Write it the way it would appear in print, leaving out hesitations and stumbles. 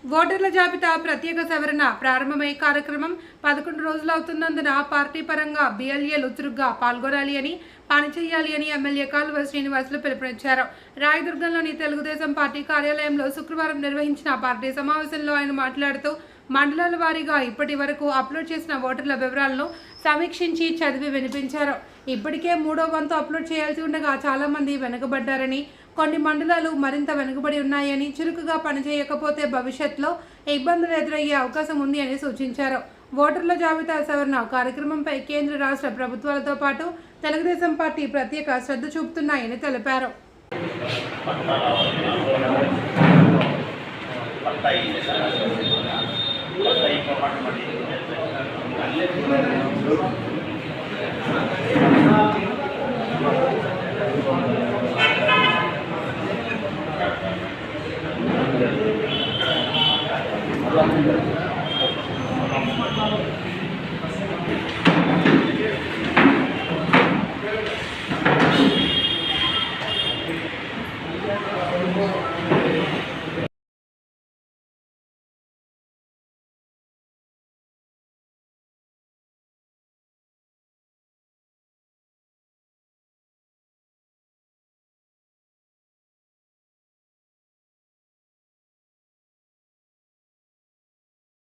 ఓటర్ల జాబితా ప్రత్యేక సవరణ ప్రారంభమై కార్యక్రమం 11 రోజులు అవుతున్నందున పార్టీ పరంగా బిఎల్ఏలు చురుగ్గా పాల్గొనాలి అని పనిచేయాలి అని ఎమ్మెల్యే కాలువ శ్రీనివాసులు పిలుపునిచ్చారు. రాయదుర్గంలోని తెలుగుదేశం పార్టీ కార్యాలయంలో శుక్రవారం నిర్వహించిన పార్టీ సమావేశంలో ఆయన మాట్లాడుతూ మండలాల వారీగా ఇప్పటి వరకు అప్లోడ్ చేసిన ఓటర్ల వివరాలను సమీక్షించి చదివి వినిపించారు. ఇప్పటికే 3వ వంతు అప్లోడ్ చేయాల్సి ఉండగా చాలా మంది వెనుకబడ్డారని, కొన్ని మండలాలు మరింత వెనుకబడి ఉన్నాయని, చురుకుగా పనిచేయకపోతే భవిష్యత్తులో ఇబ్బందులు ఎదురయ్యే అవకాశం ఉంది అని సూచించారు. ఓటర్ల జాబితా సవరణ కార్యక్రమంపై కేంద్ర రాష్ట్ర ప్రభుత్వాలతో పాటు తెలుగుదేశం పార్టీ ప్రత్యేక శ్రద్ధ చూపుతున్నాయని తెలిపారు. Gracias.